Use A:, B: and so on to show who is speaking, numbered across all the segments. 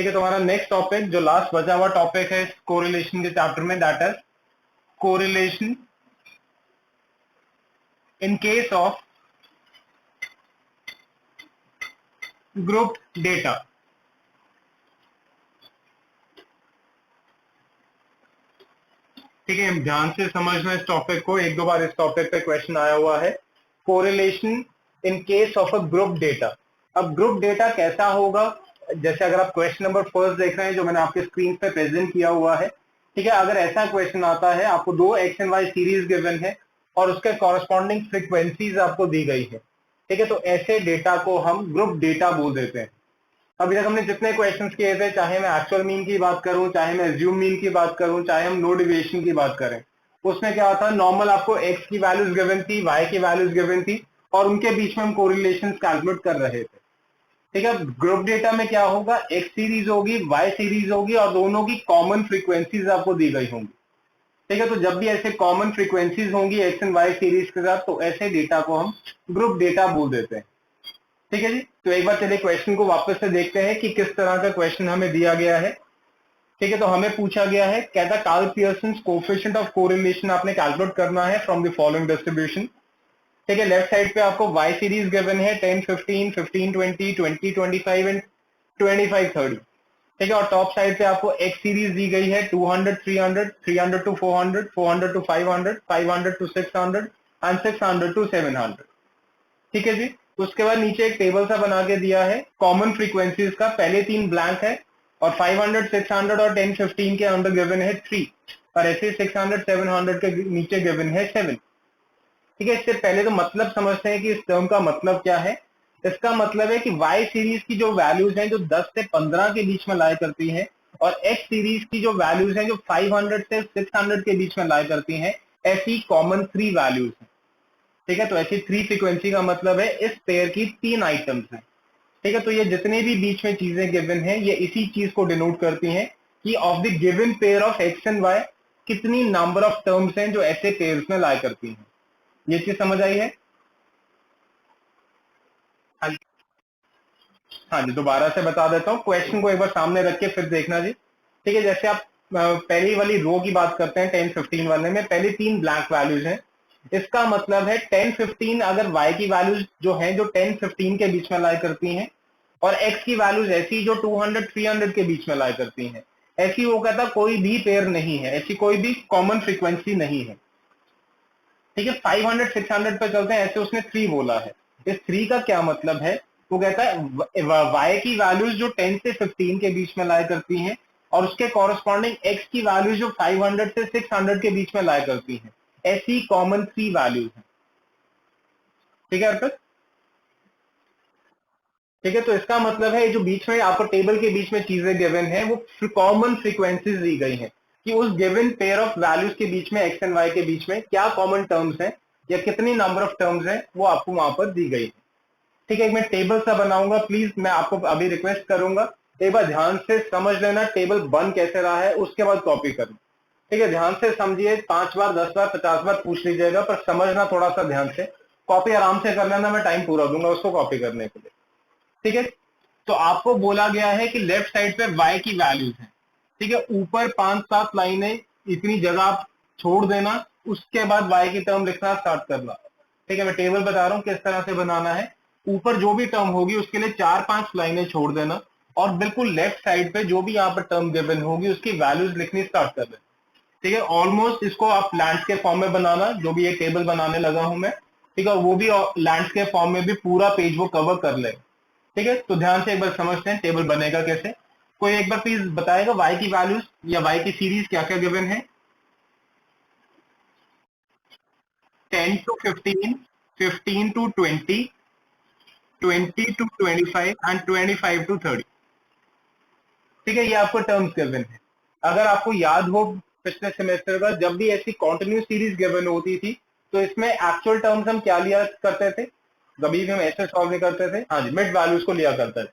A: ठीक है, तुम्हारा नेक्स्ट टॉपिक जो लास्ट बचा हुआ टॉपिक है कोरिलेशन के चैप्टर में, that is correlation in case of group data. ठीक है, ध्यान से समझना इस टॉपिक को, एक दो बार इस टॉपिक पे क्वेश्चन आया हुआ है। Correlation in case of a group data. अब ग्रुप डेटा कैसा होगा, जैसे अगर आप क्वेश्चन नंबर फर्स्ट देख रहे हैं जो मैंने आपके स्क्रीन पे प्रेजेंट किया हुआ है। ठीक है, अगर ऐसा क्वेश्चन आता है, आपको दो X and Y series given है और उसके कॉरस्पॉन्डिंग फ्रीक्वेंसीज आपको दी गई है। ठीक है, तो ऐसे डेटा को हम ग्रुप डेटा बोल देते हैं। अभी तक हमने जितने क्वेश्चंस किए थे, चाहे मैं एक्चुअल मीन की बात करूं, चाहे मैं एज्यूम मीन की बात करूं, चाहे हम नो डिविएशन की बात करें, उसमें क्या था, नॉर्मल आपको एक्स की वैल्यूज गिवन थी, वाई की वैल्यूज गिवन थी और उनके बीच में हम कोरिलेशन कैलकुलेट कर रहे थे। ठीक है, ग्रुप डेटा में क्या होगा, एक्स सीरीज होगी, वाई सीरीज होगी और दोनों की कॉमन फ्रीक्वेंसीज आपको दी गई होंगी। ठीक है, तो जब भी ऐसे कॉमन फ्रीक्वेंसीज होंगी एक्स एंड वाई सीरीज के साथ, तो ऐसे डेटा को हम ग्रुप डेटा बोल देते हैं। ठीक है जी, तो एक बार चलिए क्वेश्चन को वापस से देखते हैं कि किस तरह का क्वेश्चन हमें दिया गया है। ठीक है, तो हमें पूछा गया है, कहता Karl Pearson coefficient of correlation आपने कैलकुलेट करना है फ्रॉम द फॉलोइंग डिस्ट्रीब्यूशन। ठीक है, लेफ्ट साइड पे आपको वाई सीरीज गिवन है 10 15 15 20 20 25 एंड 25 30। ठीक है, और टॉप साइड पे आपको एक्स सीरीज दी गई है 200 300 300 to 400 400 to 500 500 to 600 and 600 to 700। ठीक है जी, उसके बाद नीचे एक टेबल सा बना के दिया है कॉमन फ्रीक्वेंसीज का, पहले तीन ब्लैंक है और 500 600 और 10 15 के अंदर गिवन है 3 और ऐसे 600 700 के नीचे गिवन है 7। ठीक है, इससे पहले तो मतलब समझते हैं कि इस टर्म का मतलब क्या है। इसका मतलब है कि वाई सीरीज की जो वैल्यूज हैं जो 10 से 15 के बीच में लाया करती हैं और एक्स सीरीज की जो वैल्यूज हैं जो 500 से 600 के बीच में लाया करती हैं, ऐसी कॉमन 3 वैल्यूज हैं। ठीक है, तो ऐसी 3 फ्रीक्वेंसी का मतलब है इस पेयर की 3 आइटम्स हैं। ठीक है, तो ये जितने भी बीच में चीजें गिवन हैं ये इसी चीज को डिनोट करती हैं कि of the given pair of X and Y कितनी नंबर ऑफ टर्म्स हैं जो ऐसे पेयर्स में लाया करती हैं। ये चीज समझ आई है? हाँ जी, हाँ जी, दोबारा से बता देता हूँ, क्वेश्चन को एक बार सामने रख के फिर देखना जी। ठीक है, जैसे आप पहली वाली रो की बात करते हैं 10 15 वाले में, पहली 3 ब्लैंक वैल्यूज हैं। इसका मतलब है 10 15 अगर y की वैल्यूज जो है जो 10 15 के बीच में लाई करती हैं और x की वैल्यूज ऐसी जो 200 300 के बीच में लाई करती हैं, ऐसी वो कहता कोई भी पेयर नहीं है, ऐसी कोई भी कॉमन फ्रीक्वेंसी नहीं है। ठीक है, 500 600 पे चलते हैं, ऐसे उसने 3 बोला है। इस 3 का क्या मतलब है, वो कहता है y की वैल्यूज जो 10 से 15 के बीच में लाया करती हैं और उसके कॉरस्पॉन्डिंग x की वैल्यूज जो 500 से 600 के बीच में लाया करती हैं, ऐसी कॉमन 3 वैल्यूज हैं। ठीक है अर्पित? ठीक है, तो इसका मतलब है जो बीच में आपको टेबल के बीच में चीजें गिवन है वो कॉमन फ्रीक्वेंसीज दी गई हैं कि उस गिवन पेयर ऑफ वैल्यूज के बीच में एक्स एंड वाई के बीच में क्या कॉमन टर्म्स हैं या कितनी नंबर ऑफ टर्म्स हैं वो आपको वहां पर दी गई है। ठीक है, मैं टेबल सा बनाऊंगा, प्लीज मैं आपको अभी रिक्वेस्ट करूंगा एक बार ध्यान से समझ लेना टेबल बन कैसे रहा है, उसके बाद कॉपी करना। ठीक है, ध्यान से समझिए, 5 बार 10 बार 50 बार पूछ लीजिएगा पर समझना थोड़ा सा ध्यान से, कॉपी आराम से कर लेना, मैं टाइम पूरा दूंगा उसको कॉपी करने के लिए। ठीक है, तो आपको बोला गया है कि लेफ्ट साइड पे y की वैल्यूज है। ठीक है, ऊपर 5-7 लाइनें इतनी जगह आप छोड़ देना, उसके बाद y की टर्म लिखना स्टार्ट करना। ठीक है, मैं टेबल बता रहा हूं किस तरह से बनाना है। ऊपर जो भी टर्म होगी उसके लिए 4-5 लाइनें छोड़ देना और बिल्कुल लेफ्ट साइड पे जो भी यहाँ पर टर्म गिवन होगी उसकी वैल्यूज लिखनी स्टार्ट कर देना। ठीक है, ऑलमोस्ट इसको आप लैंडस्केप फॉर्म में बनाना, जो भी ये टेबल बनाने लगा हूं मैं। ठीक है, वो भी लैंडस्केप फॉर्म में भी पूरा पेज वो कवर कर ले। ठीक है, तो ध्यान से एक बार समझते हैं टेबल बनेगा कैसे। कोई एक बार प्लीज बताएगा y की वैल्यूज या y की सीरीज क्या क्या गिवन है? 10 to 15 15 to 20 20 to 25 and 25 to 30। ठीक है, ये आपको टर्म्स गिवन है। अगर आपको याद हो पिछले सेमेस्टर का जब भी ऐसी कॉन्टिन्यूस सीरीज गिवन होती थी तो इसमें एक्चुअल टर्म्स हम क्या लिया करते थे, कभी भी हम ऐसे सॉल्व नहीं करते थे, हाँ जी, मिड वैल्यूज को लिया करते थे।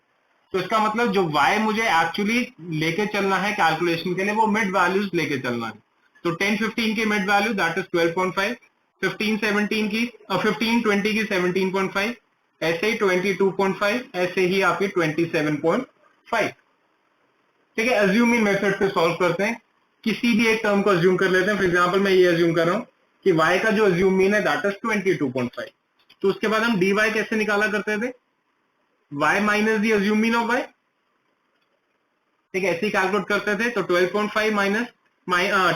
A: तो इसका मतलब जो y मुझे एक्चुअली लेके चलना है कैलकुलेशन के लिए वो मिड वैल्यूज लेके चलना है। तो 10 15 की मिड वैल्यू दैट इज 12.5, 15 17 की 15 20 की 17.5, ऐसे ही 22.5, ऐसे ही आपकी 27.5। ठीक है, अज्यूमिंग मेथड से सॉल्व करते हैं। किसी भी एक टर्म को अज्यूम कर लेते हैं। फॉर एग्जांपल मैं ये अज्यूम कर रहा हूँ कि y का जो अज्यूम मीन है दैट इज 22.5। तो उसके बाद हम dy कैसे निकाला करते थे, y minus the assume mean of y। ठीक है, ऐसे ही कैलकुलेट करते थे। तो 12.5 minus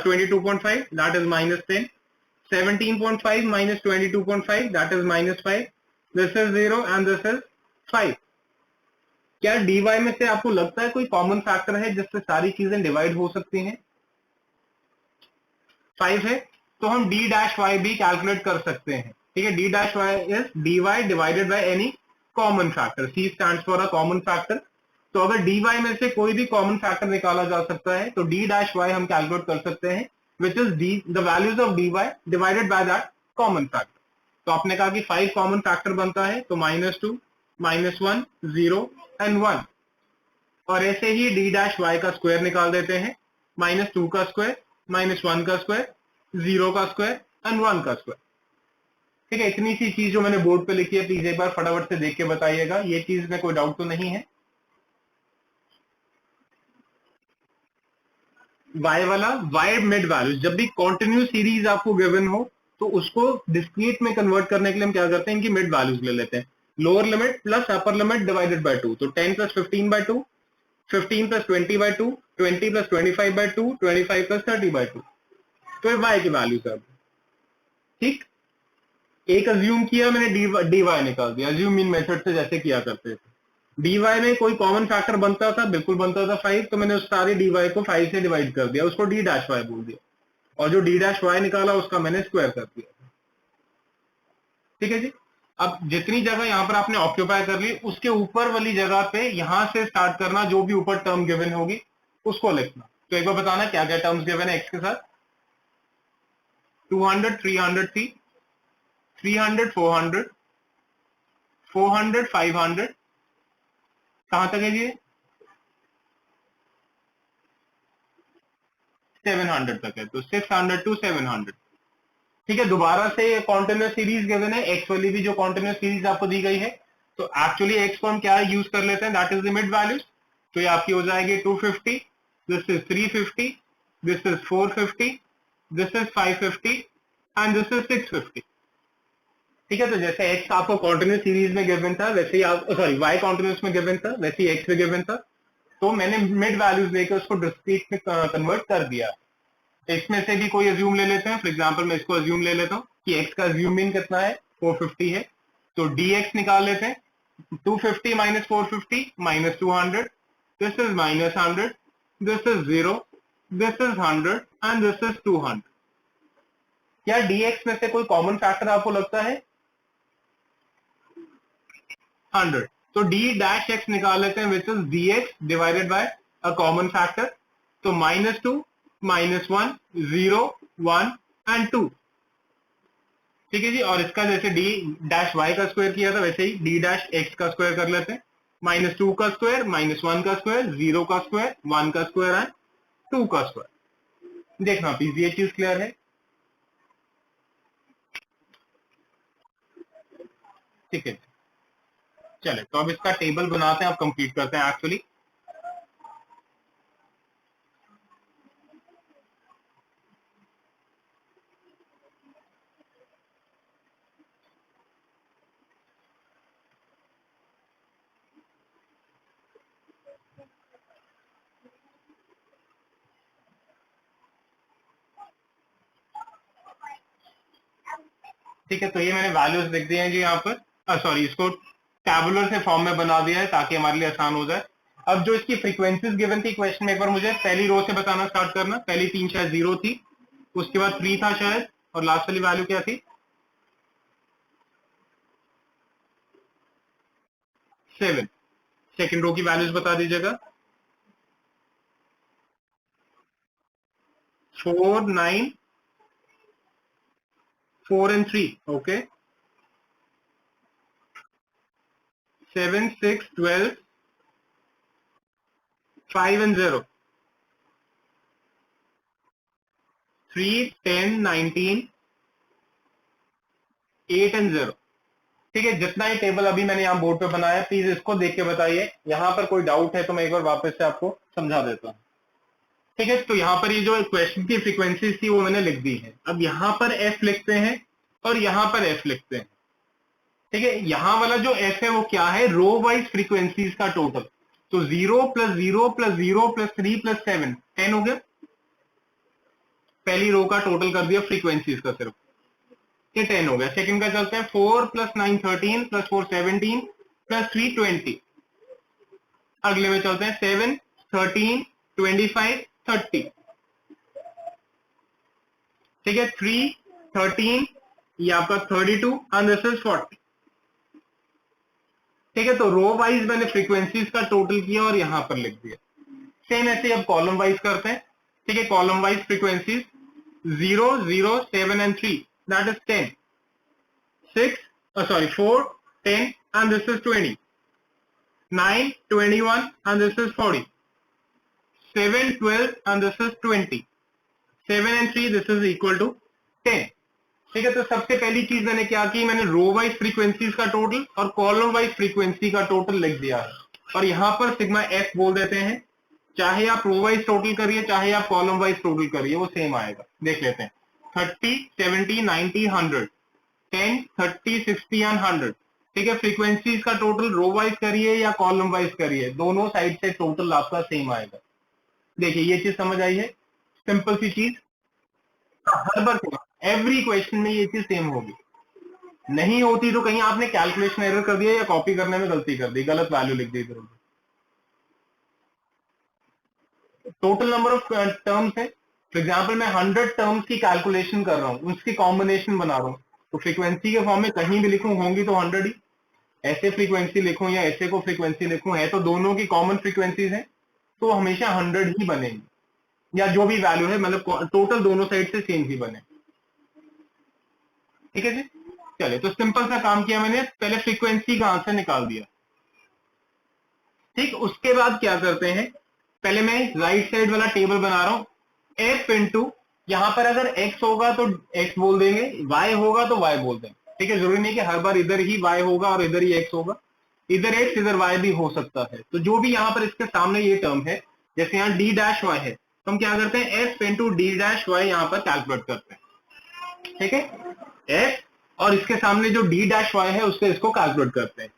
A: 22.5 that is -10, 17.5 minus 22.5 that is -5, this is 0 and this is 5। क्या dy में से आपको लगता है कोई कॉमन फैक्टर है जिससे सारी चीजें डिवाइड हो सकती हैं? 5 है, तो हम d डैश y भी कैलकुलेट कर सकते हैं। ठीक है, d dash y is dy divided by any common factor. c stands for a common factor. तो अगर dy में से कोई भी कॉमन फैक्टर निकाला जा सकता है तो d डैश y हम कैलकुलेट कर सकते हैं, which is the values of dy divided by that common factor. तो आपने कहा कि 5 कॉमन फैक्टर बनता है, तो -2, -1, 0 एंड 1। और ऐसे ही d डैश y का स्क्वायर निकाल देते हैं, -2 का स्क्वायर, -1 का स्क्वायर, 0 का स्क्वायर एंड 1 का स्क्वायर। ठीक है, इतनी सी चीज जो मैंने बोर्ड पे लिखी है, प्लीज एक बार फटाफट से देख के बताइएगा, ये चीज में कोई डाउट तो नहीं है। y वाला y मिड वैल्यू, जब भी कॉन्टिन्यूस सीरीज आपको गिवन हो तो उसको डिस्क्रीट में कन्वर्ट करने के लिए हम क्या करते हैं, इनकी मिड वैल्यूज ले लेते हैं। Lower limit plus upper limit divided by 2, तो 10 plus 15 by 2, 15 plus 20 by 2, 20 plus 25 by 2, 25 plus 30 by 2। तो ये y की वैल्यूज है। ठीक, एक अज्यूम किया मैंने, dy निकाल दिया अज्यूम मीन मेथड से जैसे किया करते थे। dy में कोई कॉमन फैक्टर बनता था, बिल्कुल बनता था 5, तो मैंने उस सारे dy को 5 से डिवाइड कर दिया, उसको d डैश y बोल दिया, और जो d डैश y निकाला उसका मैंने स्क्वायर कर दिया। ठीक है जी। अब जितनी जगह यहाँ पर आपने ऑक्यूपाई कर ली, उसके ऊपर वाली जगह पे यहां से स्टार्ट करना, जो भी ऊपर टर्म गिवन होगी उसको लिखना। तो एक बार बताना क्या क्या टर्म्स गिवन है x के साथ। 200 300 थी, 300 400, 400 500, कहां तक है जी, 700 तक है, तो 600 टू 700। ठीक है, दोबारा से कॉन्टिन्यूस सीरीज गिवन है, एक्स वाली भी जो कॉन्टिन्यूस सीरीज आपको दी गई है, तो एक्चुअली एक्स को हम क्या यूज कर लेते हैं, that is the mid values. तो ये आपकी हो जाएगी 250, this is 350, this is 450, this is 550 and this is 650। ठीक है, तो जैसे एक्स आपको कॉन्टिन्यूस सीरीज में गिवन था, वैसे ही आप, सॉरी वाई कॉन्टिन्यूस में गिवन था, वैसे ही एक्स में गिवन था, तो मैंने मिड वैल्यूज लेकर उसको डिस्क्रीट में कन्वर्ट कर दिया। इसमें से भी कोई अज्यूम ले लेते हैं। फॉर एग्जांपल मैं इसको अज्यूम ले लेता हूँ कि x का अज्यूम मीन कितना है, 450 है, तो dx निकाल लेते हैं। 250 minus 450 minus 200, this is -100, this is 0, this is 100 and this is 200। क्या dx में से कोई कॉमन फैक्टर आपको लगता है? 100। तो d डैश x निकाल लेते हैं, which is dx divided by a common factor. तो -2, -1, 0, 1 एंड 2। ठीक है जी, और इसका जैसे d डैश y का स्क्वायर किया था, वैसे ही d डैश x का स्क्वायर कर लेते हैं। -2 का स्क्वायर, -1 का स्क्वायर, 0 का स्क्वायर, 1 का स्क्वायर एंड 2 का स्क्वायर। देखना प्लीज, ये चीज क्लियर है? ठीक है, चले तो अब इसका टेबल बनाते हैं, अब कंप्लीट करते हैं एक्चुअली। ठीक है, तो ये मैंने वैल्यूज लिख दिए हैं जी यहाँ पर, सॉरी इसको टैबुलर से फॉर्म में बना दिया है ताकि हमारे लिए आसान हो जाए। अब जो इसकी फ्रीक्वेंसीज गिवन थी क्वेश्चन में, एक बार मुझे पहली रो से बताना स्टार्ट करना। पहली 3 शायद 0 थी, उसके बाद 3 था शायद, और लास्ट वाली वैल्यू क्या थी? 7। सेकंड रो की वैल्यूज बता दीजिएगा। 4 9 4 एंड 3, ओके। 7 6 12 5 and 0, 3 10 19 8 and 0। ठीक है, जितना ही टेबल अभी मैंने यहाँ बोर्ड पे बनाया प्लीज इसको देख के बताइए, यहाँ पर कोई डाउट है तो मैं एक बार वापस से आपको समझा देता हूँ। ठीक है, तो यहाँ पर ये जो क्वेश्चन की फ्रीक्वेंसी थी वो मैंने लिख दी है। अब यहाँ पर एफ लिखते हैं और यहाँ पर एफ लिखते हैं। ठीक है, यहाँ वाला जो एफ है वो क्या है, रो वाइज फ्रीक्वेंसीज का टोटल। तो 0 + 0 + 0 + 3 + 7 10 हो गया, पहली रो का टोटल कर दिया फ्रीक्वेंसीज का सिर्फ, ये 10 हो गया। सेकंड का चलते हैं 4 + 9 13 + 4 17 + 3 20। अगले में चलते हैं 7 13 25 30। ठीक है, 3 13 ये आपका 32 एंड दिस इज 40। ठीक है, तो रो वाइज मैंने फ्रीक्वेंसीज का टोटल किया और यहां पर लिख दिया। सेम ऐसे अब कॉलम वाइज करते हैं। ठीक है, column wise frequencies 0 0 7 and 3 that is 10 6 4 10 and this is 20 9 21 and this is 40 7 12 and this is 20 7 and 3 this is equal to 10। ठीक है, तो सबसे पहली चीज मैंने क्या की, मैंने रो वाइज फ्रीक्वेंसीज का टोटल और कॉलम वाइज फ्रीक्वेंसी का टोटल लिख दिया है और यहां पर सिग्मा एफ बोल देते हैं। चाहे आप रो वाइज टोटल करिए चाहे आप कॉलम वाइज टोटल करिए वो सेम आएगा। देख लेते हैं 30 70 90 100 10 30 60 एंड 100। ठीक है, फ्रीक्वेंसीज का टोटल रो वाइज करिए या कॉलम वाइज करिए, दोनों साइड से टोटल आपका सेम आएगा। देखिए ये चीज समझ आई है, सिंपल सी चीज। हर बार एवरी क्वेश्चन में ये चीज सेम होगी, नहीं होती तो कहीं आपने कैलकुलेशन एरर कर दिया या कॉपी करने में गलती कर दी, गलत वैल्यू लिख दी इधर उधर। टोटल नंबर ऑफ टर्म्स है, फॉर एग्जाम्पल मैं 100 टर्म्स की कैलकुलेशन कर रहा हूँ, उसकी कॉम्बिनेशन बना रहा हूँ, तो फ्रीक्वेंसी के फॉर्म में कहीं भी लिखूं होंगी तो 100 ही, ऐसे फ्रीक्वेंसी लिखूं या ऐसे को फ्रीक्वेंसी लिखूं, है तो दोनों की कॉमन फ्रीक्वेंसीज है तो हमेशा 100 ही बनेंगी, या जो भी वैल्यू है मतलब टोटल दोनों साइड से सेम ही बने। ठीक है जी, चलिए तो सिंपल सा काम किया मैंने, पहले फ्रीक्वेंसी का आंसर निकाल दिया। ठीक, उसके बाद क्या करते हैं, पहले मैं राइट साइड वाला टेबल बना रहा हूं, एफ इंटू, यहां पर अगर x होगा तो x बोल देंगे, y होगा तो y बोल देंगे। ठीक है, जरूरी नहीं कि हर बार इधर ही y होगा और इधर ही x होगा, इधर x इधर y भी हो सकता है। तो जो भी यहां पर इसके सामने ये टर्म है, जैसे यहाँ d डैश y है तो हम क्या करते हैं f into D dash Y यहां पर कैलकुलेट करते हैं। ठीक है, f और इसके सामने जो d डैश y है उससे इसको कैलकुलेट करते हैं।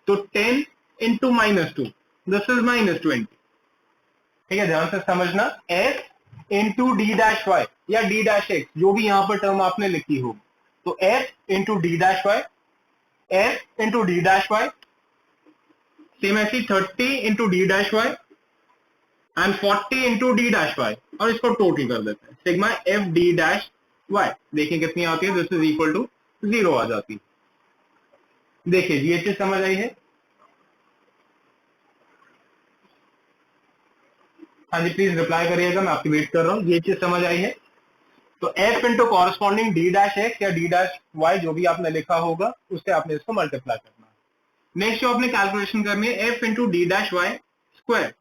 A: तो 10 इंटू -2 दिस इज -20। ठीक है, ध्यान से समझना, f into D dash Y या डी डैश एक्स, जो भी यहां पर टर्म आपने लिखी हो, तो f into D dash Y, f into D dash Y, same ऐसी 30 into D dash Y and 40 into D dash Y, और इसको टोटल कर देते हैं, sigma F D dash Y. देखिए कितनी आती है, दिस इज इक्वल टू 0 आ जाती है। देखिए ये चीज समझ आई है? हाँ जी, प्लीज रिप्लाई करिएगा, मैं आपकी वेट कर रहा हूँ। ये चीज समझ आई है? तो f into corresponding D dash x या डी डैश वाई जो भी आपने लिखा होगा उससे आपने इसको मल्टीप्लाई करना है। नेक्स्ट जो आपने कैलकुलेशन करनी है f into D dash Y square.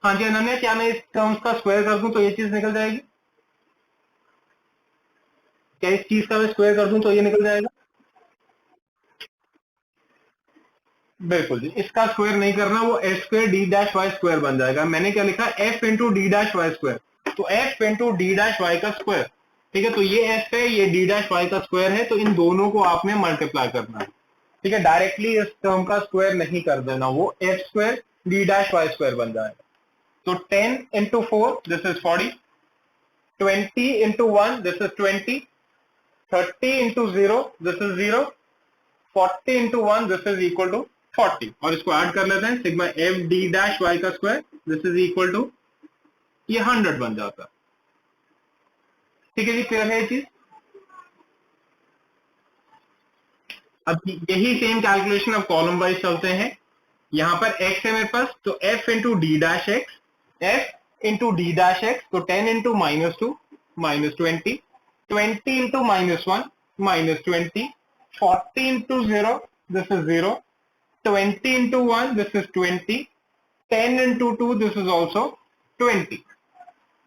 A: हाँ जी अनन्या, क्या मैं इस टर्म्स का स्क्वायर कर दूं तो ये चीज निकल जाएगी? क्या इस चीज का मैं स्क्वायर कर दूं तो ये निकल जाएगा? बिल्कुल जी, इसका स्क्वायर नहीं करना, वो F square D dash Y square बन जाएगा। मैंने क्या लिखा, F into D dash Y square, तो F into D dash Y का स्क्वायर। ठीक है, तो ये एफ है, ये डी डैश वाई का स्क्वायर है, तो इन दोनों को आपने मल्टीप्लाई करना है। ठीक है, डायरेक्टली इस टर्म का स्क्वायर नहीं कर देना, वो F square D dash Y square बन जाएगा। तो 10 into 4 this is 40, 20 into 1 this is 20, 30 into 0 this is 0, 40 into 1 this is equal to 40, और इसको ऐड कर लेते हैं, sigma F D dash Y का square this is equal to, ये 100 बन जाता है। ठीक है जी, क्लियर है ये चीज? अब यही सेम कैलकुलेशन अब कॉलम वाइज चलते हैं। यहां पर x है मेरे पास, तो f into D dash x, f into D dash X, तो 10 into -2 -20, 20 into -1 -20, 40 into 0 this is 0, 20 into 1 this is 20, 10 into 2 this is also 20।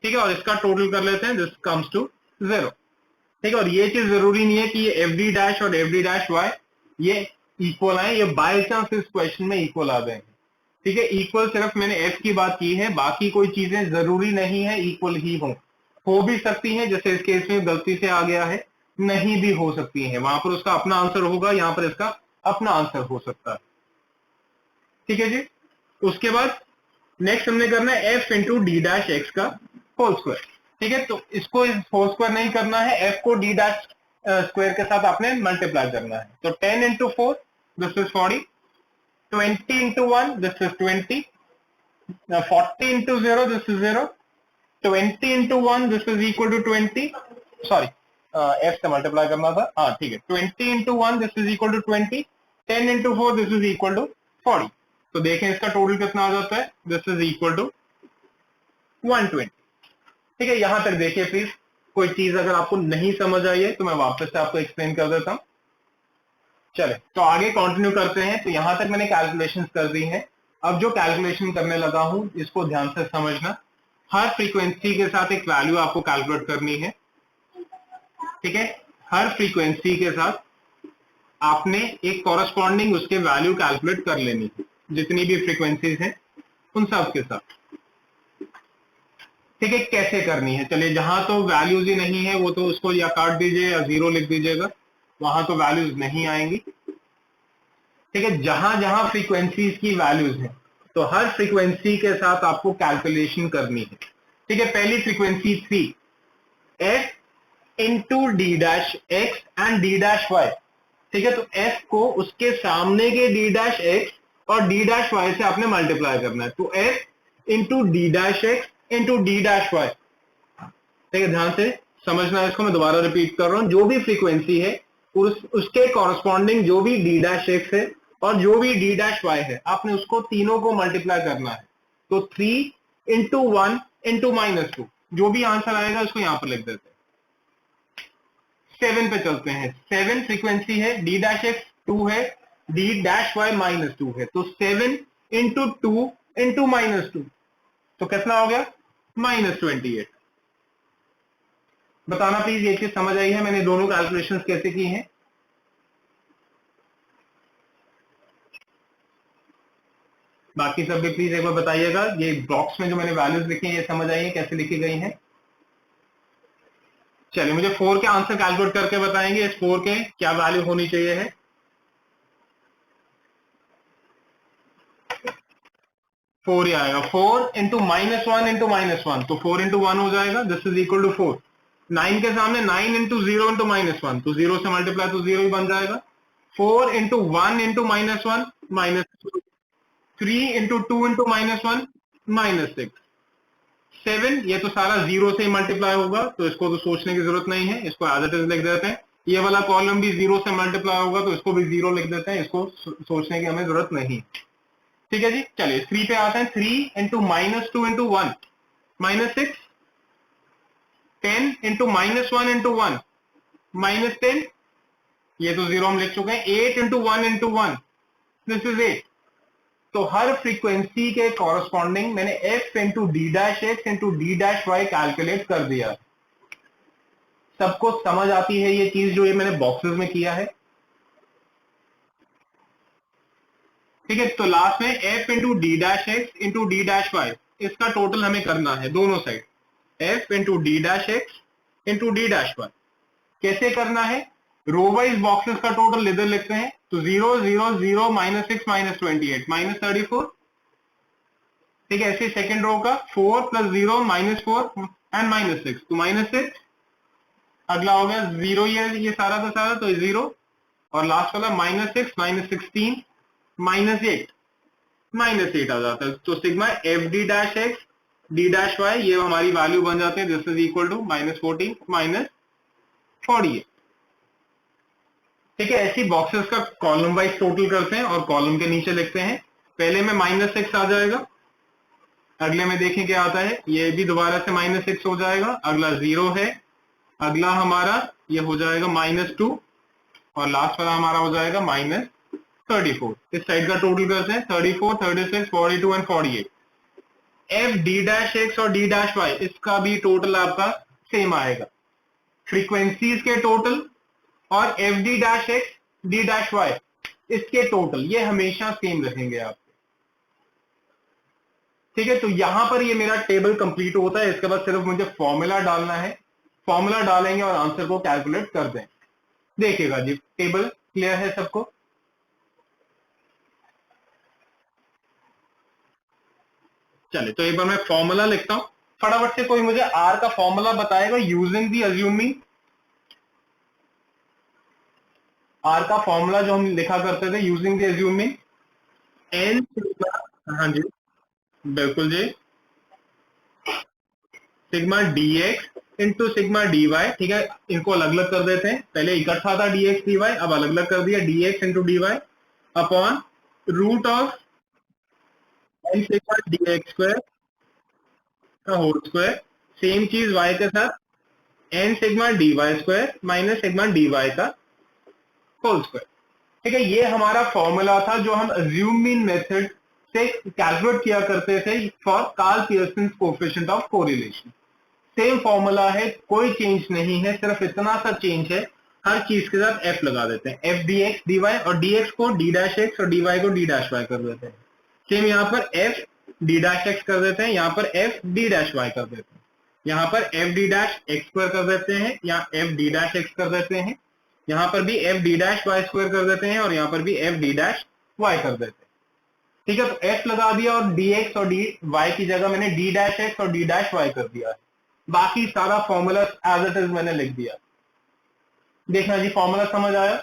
A: ठीक है, और इसका टोटल कर लेते हैं, दिस कम्स टू 0। ठीक है, और ये चीज जरूरी नहीं है कि ये एफ डी डैश और एफ डी डैश वाई ये इक्वल आए, ये बाय चांस इस क्वेश्चन में इक्वल आ गए हैं। ठीक है, इक्वल सिर्फ मैंने एफ की बात की है, बाकी कोई चीजें जरूरी नहीं है इक्वल ही हो भी सकती हैं, जैसे इस केस में गलती से आ गया है, नहीं भी हो सकती है, वहां पर उसका अपना आंसर होगा, यहाँ पर इसका अपना आंसर हो सकता है। ठीक है जी। उसके बाद नेक्स्ट हमने करना है F into D dash x का होल स्क्वायर। ठीक है, तो इसको होल स्क्वायर नहीं करना है, एफ को डी डैश स्क्वायर के साथ आपने मल्टीप्लाई करना है। तो 10 into 4 this is 40, 20 into 1 this is 20, 40 into 0 this is 0, 20 into 1 this is equal to 20, sorry F से मल्टीप्लाई करना था, हाँ ठीक है, 20 into 1 this is equal to 20, 10 into 4 this is equal to 40। तो देखें इसका टोटल कितना आ जाता है, दिस इज इक्वल टू 120। ठीक है, यहां तक देखिए प्लीज, कोई चीज अगर आपको नहीं समझ आई है तो मैं वापस से आपको एक्सप्लेन कर देता हूं। चले तो आगे कंटिन्यू करते हैं। तो यहां तक मैंने कैलकुलेशंस कर दी हैं, अब जो कैलकुलेशन करने लगा हूं इसको ध्यान से समझना। हर फ्रीक्वेंसी के साथ एक वैल्यू आपको कैलकुलेट करनी है। ठीक है, हर फ्रीक्वेंसी के साथ आपने एक कॉरस्पॉन्डिंग उसके वैल्यू कैलकुलेट कर लेनी है, जितनी भी फ्रीक्वेंसीज हैं उन सब के साथ। ठीक है, कैसे करनी है, चलिए जहां तो वैल्यूज ही नहीं है वो तो उसको या काट दीजिए या 0 लिख दीजिएगा, वहां तो वैल्यूज नहीं आएंगी। ठीक है, जहां जहां फ्रीक्वेंसीज की वैल्यूज हैं तो हर फ्रीक्वेंसी के साथ आपको कैलकुलेशन करनी है। ठीक है, पहली frequency 3, F into D dash X and D dash Y. ठीक है, तो एफ को उसके सामने के डी डैश एक्स और डी डैश वाई से आपने मल्टीप्लाई करना है। तो F into D dash X into D dash Y. ठीक है, ध्यान से समझना है इसको, मैं दोबारा रिपीट कर रहा हूं। जो भी फ्रीक्वेंसी है उसके कॉरस्पॉन्डिंग जो भी डी डैश एक्स है और जो भी डी डैश वाई है, आपने उसको तीनों को मल्टीप्लाई करना है। तो 3 इंटू 1 इंटू -2, जो भी आंसर आएगा उसको यहां पर लिख देते हैं। 7 पे चलते हैं, 7 फ्रीक्वेंसी है, डी डैश एक्स 2 है, डी डैश वाई -2 है, तो 7 इंटू 2 इंटू -2, तो कितना हो गया, -28। बताना प्लीज ये चीज समझ आई है, मैंने दोनों कैलकुलेशंस कैसे की हैं। बाकी सब भी प्लीज एक बार बताइएगा, ये बॉक्स में जो मैंने वैल्यूज लिखी हैं ये समझ आई है कैसे लिखी गई हैं। चलिए मुझे 4 के आंसर कैलकुलेट करके बताएंगे, इस 4 के क्या वैल्यू होनी चाहिए है। 4 ही आएगा, 4 इंटू -1 इंटू -1, तो 4 इंटू 1 हो जाएगा, दिस इज इक्वल टू 4। 9 के सामने 9 इंटू 0 इंटू -1, तो 0 से मल्टीप्लाई तो 0 ही बन जाएगा। 4 इंटू 1 इंटू -1 -3 इंटू 2 इंटू -1 -6। 7 ये तो सारा 0 से ही मल्टीप्लाई होगा, तो इसको तो सोचने की जरूरत नहीं है, इसको एज इट इज लिख देते हैं। ये वाला कॉलम भी 0 से मल्टीप्लाई होगा, तो इसको भी 0 लिख देते हैं, इसको सोचने की हमें जरूरत नहीं। ठीक है जी, चलिए 3 पे आते हैं। 3 इंटू -2 इंटू 1 -6, 10 इंटू -1 इंटू 1 -10, ये तो 0 हम लिख चुके हैं। 8 इंटू 1 इंटू 1 दिस इज 8। तो हर फ्रीक्वेंसी के कॉरस्पॉन्डिंग मैंने F into D dash X into D dash Y calculate कर दिया। सबको समझ आती है ये चीज जो ये मैंने बॉक्सेस में किया है। ठीक है, तो लास्ट में F into D dash X into D dash Y, इसका टोटल हमें करना है दोनों side, F into D dash X into D dash Y. कैसे करना है, रो वाइज बॉक्सेस का टोटल इधर लिखते हैं, तो 0 0 0 -6 -28 -34। ठीक है, ऐसे सेकंड रो का 4 + 0 -4 एंड -6, तो -6। अगला हो गया 0, ये सारा का सारा, तो 0, और लास्ट वाला -6 -16 -8 आ जाता है। तो sigma F D dash X D dash Y ये हमारी वैल्यू बन जाते हैं, दिस इज इक्वल टू -14 -48। ठीक है, ऐसी बॉक्सेस का कॉलम वाइज टोटल करते हैं और कॉलम के नीचे लिखते हैं। पहले में -6 आ जाएगा, अगले में देखें क्या आता है, ये भी दोबारा से -6 हो जाएगा, अगला 0 है, अगला हमारा ये हो जाएगा -2, और लास्ट वाला हमारा हो जाएगा -34। इस साइड का टोटल करते हैं, 34 36 42 and 48। F D dash X और डी डैश वाई इसका भी टोटल आपका सेम आएगा, फ्रीक्वेंसीज के टोटल और F D dash X D dash Y इसके टोटल ये हमेशा सेम रहेंगे आपके। ठीक है, तो यहां पर ये मेरा टेबल कंप्लीट होता है। इसके बाद सिर्फ मुझे फॉर्मूला डालना है, फॉर्मूला डालेंगे और आंसर को कैलकुलेट कर दें। देखिएगा जी, टेबल क्लियर है सबको? चलिए तो एक बार मैं फॉर्मूला लिखता हूं फटाफट से। कोई मुझे आर का फॉर्मूला बताएगा यूजिंग दी अज्यूमिंग। आर का फॉर्मूला जो हम लिखा करते थे यूजिंग दी अज्यूमिंग एन। हाँ जी, बिल्कुल जी। Sigma D X into sigma D Y. ठीक है, इनको अलग अलग कर देते हैं। पहले इकट्ठा था डी एक्स डी वाई, अब अलग अलग कर दिया। D X into D Y upon root of N sigma D X square का होल स्क्वायर। सेम चीज वाई के साथ N sigma D Y square minus sigma D Y का होल स्क्वायर। ठीक है, ये हमारा फॉर्मूला था जो हम अज्यूमिंग मेथड से कैलकुलेट किया करते थे for Karl Pearson coefficient of correlation. Same formula है, कोई चेंज नहीं है, सिर्फ इतना सा चेंज है, हर चीज के साथ एफ लगा देते हैं। F D X D Y, और डी एक्स को डी डैश एक्स और डी वाई को डी डैश वाई कर देते हैं। सेम यहाँ पर एफ डी डैश एक्स कर देते हैं, यहाँ पर एफ डी डैश वाई कर देते हैं। यहाँ पर F D dash x square कर देते हैं, यहाँ एफ डी डैश एक्स कर देते हैं, यहाँ पर भी F D dash Y square कर देते हैं, और यहाँ पर भी एफ डी डैश वाई कर देते हैं। ठीक है, तो एफ लगा दिया और डी एक्स और डी वाई की जगह मैंने डी डैश एक्स और डी डैश वाई कर दिया है। बाकी सारा फॉर्मूला एज इट इज मैंने लिख दिया। देखना जी, फॉर्मूला समझ आया?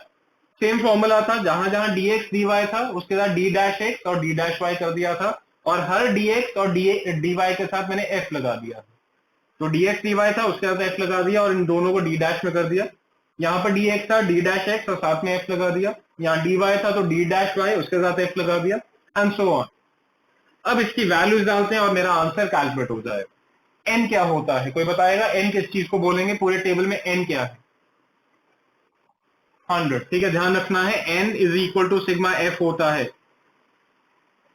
A: सेम फॉर्मूला था, जहां जहां डी एक्स डी वाई था उसके साथ डी डैश एक्स और डी डैश वाई कर दिया था, और हर डी एक्स और डी वाई के साथ मैंने एफ लगा दिया। तो डी एक्स डी वाई था, उसके साथ एफ लगा दिया और इन दोनों को डी डैश में कर दिया। यहाँ पर डी एक्स था, डी डैश एक्स और साथ में एफ लगा दिया। यहाँ डी वाई था तो डी डैश वाई, उसके साथ एफ लगा दिया, एंड सो ऑन। अब इसकी वैल्यूज डालते हैं और मेरा आंसर कैलकुलेट हो जाएगा। एन क्या होता है, कोई बताएगा? एन किस चीज को बोलेंगे? पूरे टेबल में एन क्या है? 100। ठीक है, ध्यान रखना है, N is equal to sigma F होता है।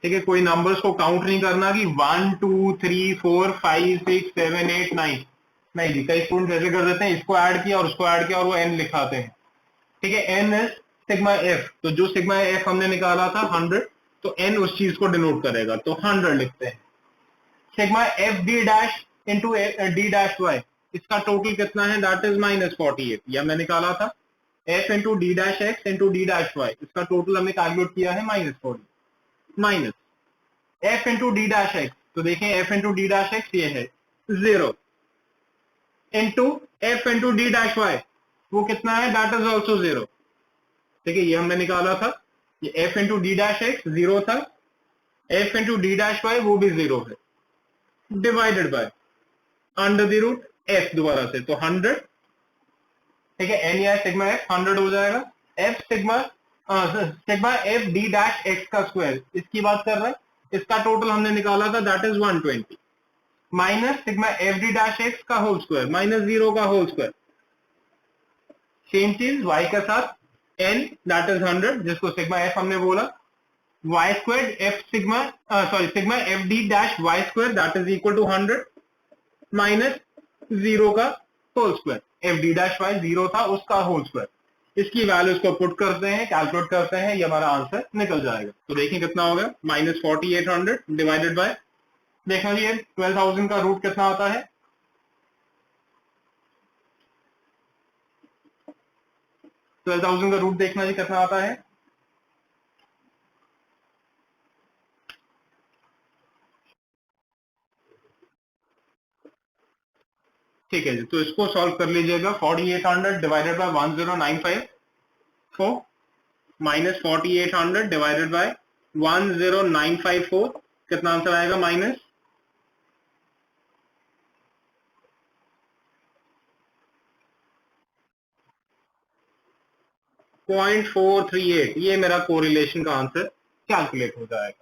A: ठीक है, कोई नंबर्स को काउंट नहीं करना कि 1 2 3 4 5 6 7 8 9। नहीं जी, कई स्टूडेंट ऐसे कर देते हैं, इसको ऐड किया और उसको ऐड किया और वो एन लिखाते हैं। ठीक है, एन इज सिग्मा एफ, तो जो सिग्मा एफ हमने निकाला था 100, तो एन उस चीज को डिनोट करेगा, तो 100 लिखते हैं। Sigma F D dash into D dash Y, इसका टोटल कितना है? दैट इज -48, यह हमने निकाला था। F into D dash X into D dash Y, इसका टोटल हमने कैलकुलेट किया है -40, minus F into D dash X, तो देखें F into D dash X ये है 0, into F into D dash Y, वो कितना है? That is also 0। ठीक है, ये हमने निकाला था। ये F into D dash X 0 था, F into D dash Y वो भी 0 है, divided by under the root F दोबारा से, तो 100। ठीक है, एन या सिग्मा एफ 100 हो जाएगा। F sigma F D dash x का स्क्वायर, इसकी बात कर रहा है, इसका टोटल हमने निकाला था, that is 120, minus sigma F D dash x का होल स्क्वायर माइनस 0 का होल स्क्वायर। सेम चीज वाई के साथ, एन दैट इज 100, जिसको सिग्मा एफ हमने बोला, Y square F sigma sigma F D dash Y square that is equal to 100 minus 0 का whole square. F D dash Y 0 था, उसका होल स्क्वायर। इसकी वैल्यूज को पुट करते हैं, कैलकुलेट करते हैं, ये हमारा आंसर निकल जाएगा। तो देखिए कितना होगा, -4800 डिवाइडेड बाय, देखना जी 12,000 का रूट कितना आता है? 12,000 का रूट देखना जी कितना आता है? ठीक है जी, तो इसको सॉल्व कर लीजिएगा। 4800 divided by 10,954 minus 4800 divided by 10,954, कितना आंसर आएगा? माइनस 0.438। ये मेरा कोरिलेशन का आंसर कैलकुलेट हो जाएगा।